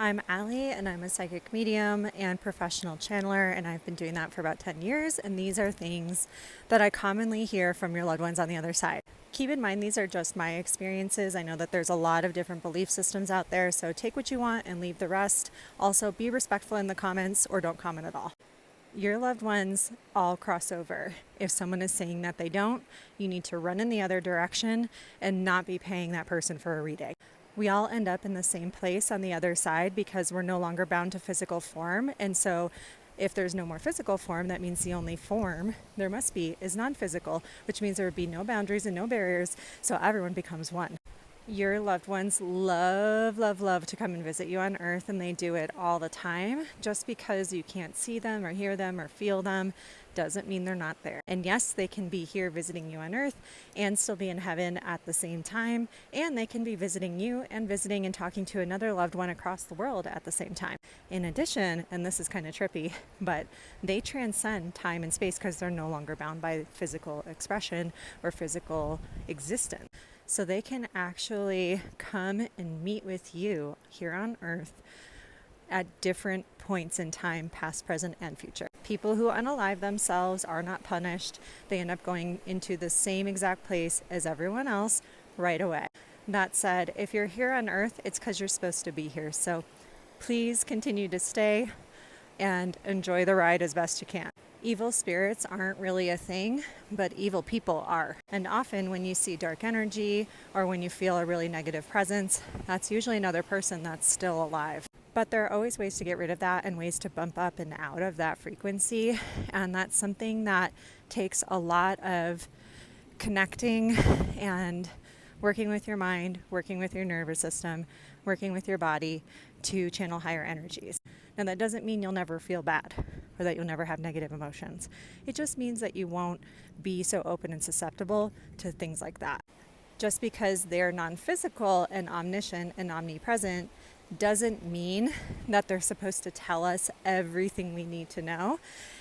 I'm Allie, and I'm a psychic medium and professional channeler, and I've been doing that for about 10 years, and these are things that I commonly hear from your loved ones on the other side. Keep in mind, these are just my experiences. I know that there's a lot of different belief systems out there, so take what you want and leave the rest. Also, be respectful in the comments or don't comment at all. Your loved ones all cross over. If someone is saying that they don't, you need to run in the other direction and not be paying that person for a reading. We all end up in the same place on the other side because we're no longer bound to physical form. And so if there's no more physical form, that means the only form there must be is non-physical, which means there would be no boundaries and no barriers. So everyone becomes one. Your loved ones love, love, love to come and visit you on earth, and they do it all the time. Just because you can't see them or hear them or feel them doesn't mean they're not there. And yes, they can be here visiting you on earth and still be in heaven at the same time. And they can be visiting you and visiting and talking to another loved one across the world at the same time. In addition, and this is kind of trippy, but they transcend time and space because they're no longer bound by physical expression or physical existence. So they can actually come and meet with you here on earth at different points in time, past, present, and future. People who unalive themselves are not punished. They end up going into the same exact place as everyone else right away. That said, if you're here on earth, it's because you're supposed to be here. So please continue to stay and enjoy the ride as best you can. Evil spirits aren't really a thing, but evil people are. And often when you see dark energy or when you feel a really negative presence, that's usually another person that's still alive. But there are always ways to get rid of that and ways to bump up and out of that frequency. And that's something that takes a lot of connecting and working with your mind, working with your nervous system, working with your body to channel higher energies. Now, that doesn't mean you'll never feel bad or that you'll never have negative emotions. It just means that you won't be so open and susceptible to things like that. Just because they're non-physical and omniscient and omnipresent doesn't mean that they're supposed to tell us everything we need to know.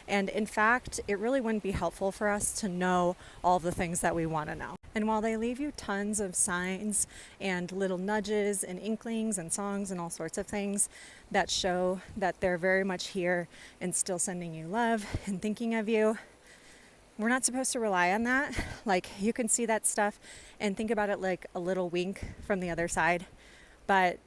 And in fact, it really wouldn't be helpful for us to know all the things that we want to know. And while they leave you tons of signs and little nudges and inklings and songs and all sorts of things that show that they're very much here and still sending you love and thinking of you, we're not supposed to rely on that. Like, you can see that stuff and think about it like a little wink from the other side. But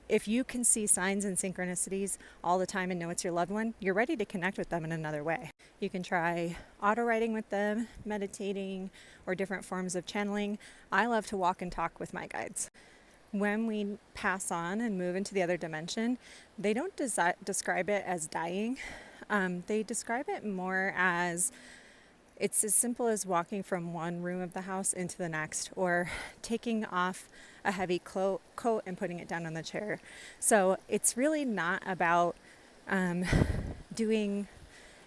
if you can see signs and synchronicities all the time and know it's your loved one, you're ready to connect with them in another way. You can try auto writing with them, meditating, or different forms of channeling. I love to walk and talk with my guides. When we pass on and move into the other dimension, they don't describe it as dying. They describe it more as it's as simple as walking from one room of the house into the next, or taking off a heavy coat and putting it down on the chair. So it's really not about doing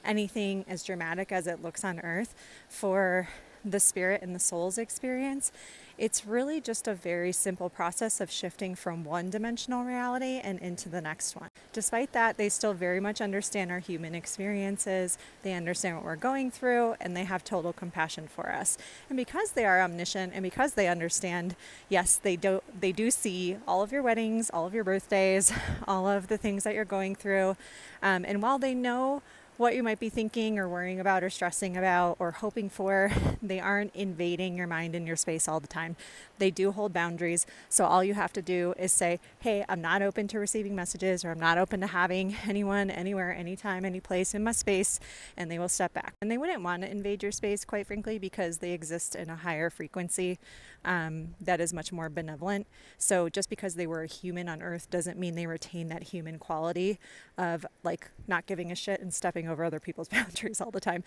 anything as dramatic as it looks on earth for the spirit and the soul's experience. It's really just a very simple process of shifting from one dimensional reality and into the next one. Despite that, they still very much understand our human experiences. They understand what we're going through, and they have total compassion for us. And because they are omniscient and because they understand, yes, they do see all of your weddings, all of your birthdays, all of the things that you're going through. And while they know what you might be thinking or worrying about or stressing about or hoping for, they aren't invading your mind and your space all the time. They do hold boundaries. So all you have to do is say, hey, I'm not open to receiving messages, or I'm not open to having anyone, anywhere, anytime, any place in my space, and they will step back. And they wouldn't want to invade your space, quite frankly, because they exist in a higher frequency that is much more benevolent. So just because they were a human on earth doesn't mean they retain that human quality of like not giving a shit and stepping over other people's boundaries all the time.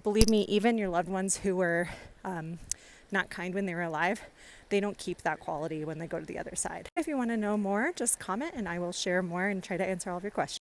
Believe me, even your loved ones who were not kind when they were alive, they don't keep that quality when they go to the other side. If you want to know more, just comment and I will share more and try to answer all of your questions.